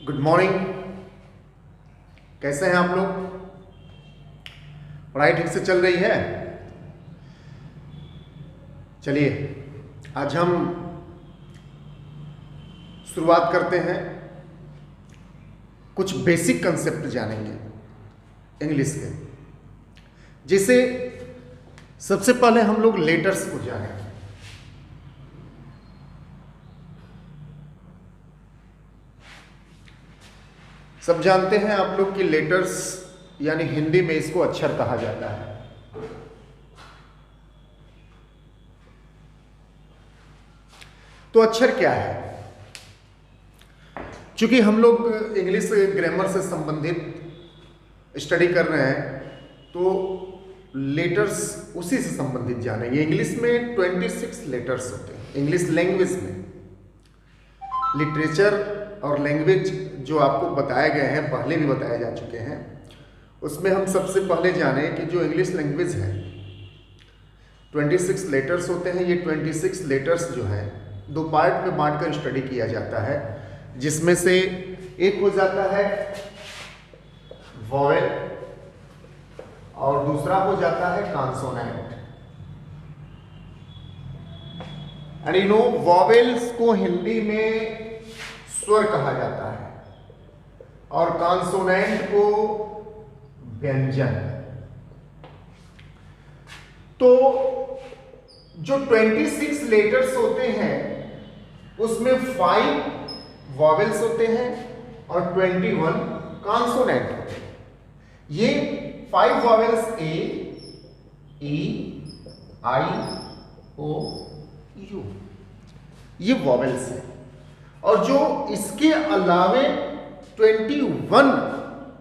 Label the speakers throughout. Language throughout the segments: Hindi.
Speaker 1: Good morning. कैसे हैं आप लोग? पढ़ाई ठीक से चल रही है? चलिए आज हम शुरुआत करते हैं, कुछ बेसिक कंसेप्ट जानेंगे इंग्लिश के। जिसे सबसे पहले हम लोग लेटर्स को जानेंगे। सब जानते हैं आप लोग कि लेटर्स यानी हिंदी में इसको अक्षर कहा जाता है। तो अक्षर क्या है? चूंकि हम लोग इंग्लिश ग्रामर से संबंधित स्टडी कर रहे हैं तो लेटर्स उसी से संबंधित जानेंगे। इंग्लिश में 26 लेटर्स होते हैं। इंग्लिश लैंग्वेज में लिटरेचर और लैंग्वेज जो आपको बताए गए हैं, पहले भी बताए जा चुके हैं, उसमें हम सबसे पहले जाने कि जो इंग्लिश लैंग्वेज है 26 लेटर्स होते हैं। ये 26 लेटर्स जो है दो पार्ट में बांटकर स्टडी किया जाता है, जिसमें से एक हो जाता है वॉवेल और दूसरा हो जाता है consonant. And you know vowels को हिंदी में स्वर कहा जाता है और कॉन्सोनेंट को व्यंजन। तो जो 26 लेटर्स होते हैं उसमें 5 वॉवेल्स होते हैं और 21 कॉन्सोनेंट होते हैं। ये 5 vowels A, E, I, O, U, ये वॉवेल्स हैं। और जो इसके अलावे 21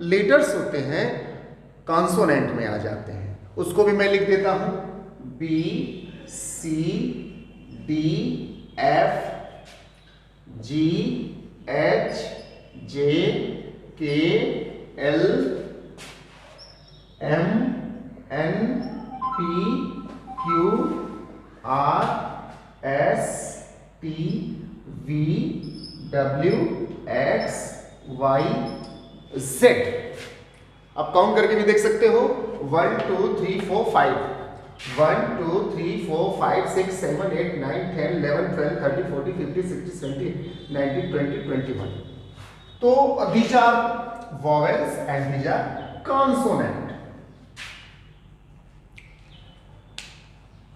Speaker 1: लेटर्स होते हैं कॉन्सोनेंट में आ जाते हैं। उसको भी मैं लिख देता हूं, B, C, D, F, G, H, J, K, L, M, N, P, Q, R, S, T, V, W, X, Y, Z. आप काउंट करके भी देख सकते हो, 1 2 3 4 5, 1 2 3 4 5 6 7 8 9 10 11 12 13 14 15 16 17 19 20 21। तो these are vowels and these are consonant।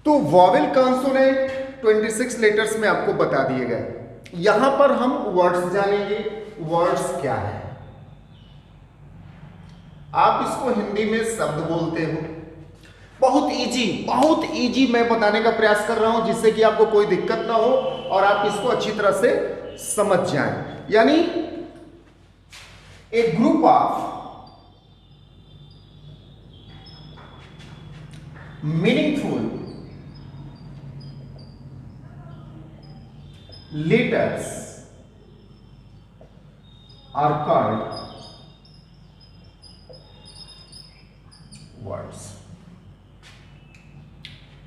Speaker 1: तो वॉवेल कॉन्सोनेंट 26 लेटर्स में आपको बता दिए गए। यहां पर हम वर्ड्स जानेंगे। वर्ड्स क्या है? आप इसको हिंदी में शब्द बोलते हो। बहुत इजी मैं बताने का प्रयास कर रहा हूं, जिससे कि आपको कोई दिक्कत ना हो और आप इसको अच्छी तरह से समझ जाएं। यानी a group of meaningful letters are called words।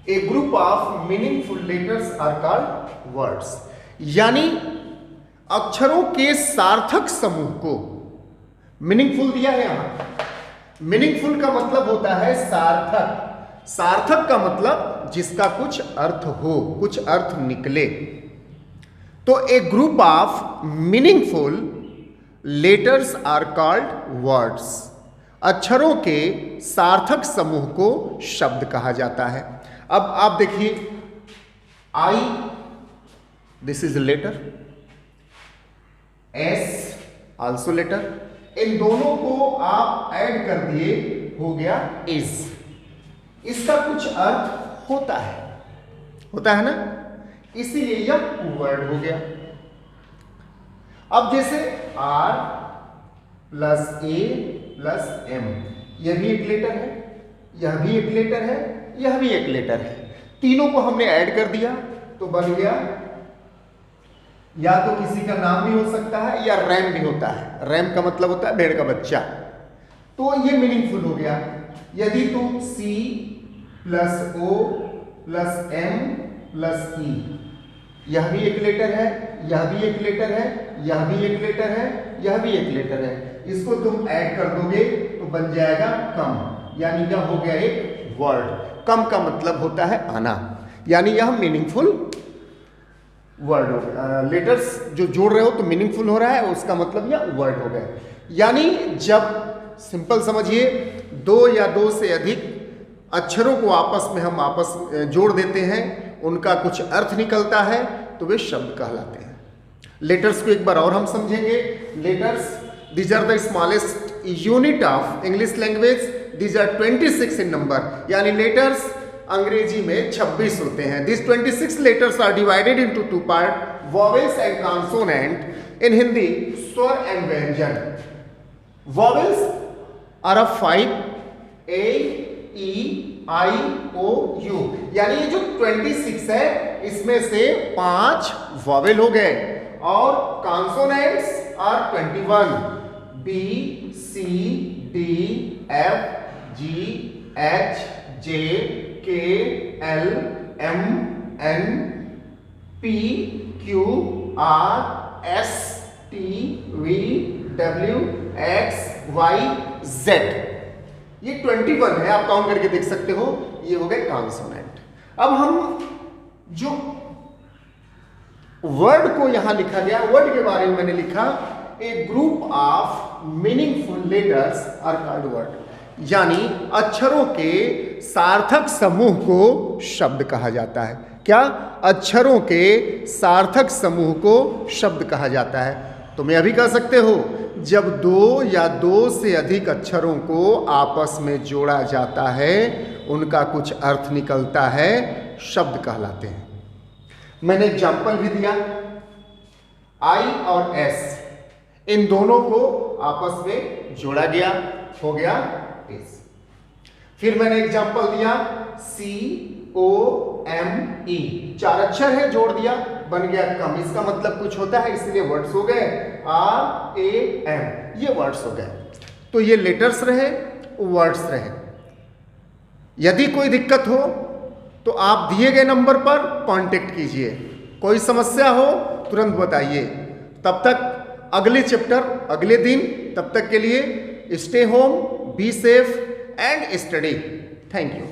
Speaker 1: A group of meaningful letters are called words। यानी अक्षरों के सार्थक समूह को मीनिंगफुल दिया है। यहां मीनिंगफुल का मतलब होता है सार्थक। सार्थक का मतलब जिसका कुछ अर्थ हो, कुछ अर्थ निकले। तो a group of meaningful letters are called words. अक्षरों के सार्थक समूह को शब्द कहा जाता है। अब आप देखिए, I, this is letter, S also letter. इन दोनों को आप ऐड कर दिए, हो गया इज। इसका कुछ अर्थ होता है ना, इसीलिए यह वर्ड हो गया। अब जैसे R plus A plus M, यह भी एक लेटर है, यह भी एक लेटर है, यह भी एक लेटर है। तीनों को हमने ऐड कर दिया तो बन गया, या तो किसी का नाम भी हो सकता है या रैम भी होता है। रैम का मतलब होता है भेड़ का बच्चा। तो ये मीनिंगफुल हो गया। यदि तुम C plus O plus M plus E, यह भी एक लेटर है, यह भी एक लेटर है, यह भी एक लेटर है, यह भी एक लेटर है। इसको तुम ऐड कर दोगे तो बन जाएगा कम, यानी यह हो गया एक वर्ड। कम का मतलब होता है आना, यानी यह मीनिंगफुल वर्ड हो गया। लेटर्स जो जोड़ रहे हो तो मीनिंगफुल हो रहा है, उसका मतलब यह वर्ड हो गया। यानी जब सिंपल समझिए, दो या दो से अधिक अक्षरों को आपस में हम जोड़ देते हैं, उनका कुछ अर्थ निकलता है तो वे शब्द कहलाते हैं। लेटर्स को एक बार और हम समझेंगे। Letters, these are the smallest unit of English language, these are 26 in number, यानी लेटर्स अंग्रेजी में 26 होते हैं। This 26 letters are divided into two part, vowels and consonant. In Hindi स्वर एंड व्यंजन। Vowels are of 5, A, E, I, O, U, यानी ये जो 26 है इसमें से 5 वॉवेल हो गए, और consonants are 21, B, C, D, F, G, H, J, K, L, M, N, P, Q, R, S, T, V, W, X, Y, Z। ये 21 है, आप काउंट करके देख सकते हो। ये हो गए कॉन्सोनेंट। अब हम जो वर्ड को यहां लिखा गया, वर्ड के बारे में मैंने लिखा, a group of meaningful letters are called word, यानी अक्षरों के सार्थक समूह को शब्द कहा जाता है। क्या? अक्षरों के सार्थक समूह को शब्द कहा जाता है। तुम यह भी कह सकते हो, जब दो या दो से अधिक अक्षरों को आपस में जोड़ा जाता है, उनका कुछ अर्थ निकलता है, शब्द कहलाते हैं। मैंने एग्जाम्पल भी दिया, I और S, इन दोनों को आपस में जोड़ा गया, हो गया S। फिर मैंने एग्जाम्पल दिया COME, 4 अक्षर है, जोड़ दिया, बन गया कम। इसका मतलब कुछ होता है, इसलिए वर्ड्स हो गए RAM, ये वर्ड्स हो गए। तो ये लेटर्स रहे, वर्ड्स रहे। यदि कोई दिक्कत हो तो आप दिए गए नंबर पर कांटेक्ट कीजिए, कोई समस्या हो तुरंत बताइए। तब तक अगले चैप्टर अगले दिन, तब तक के लिए stay home, be safe and study. Thank you.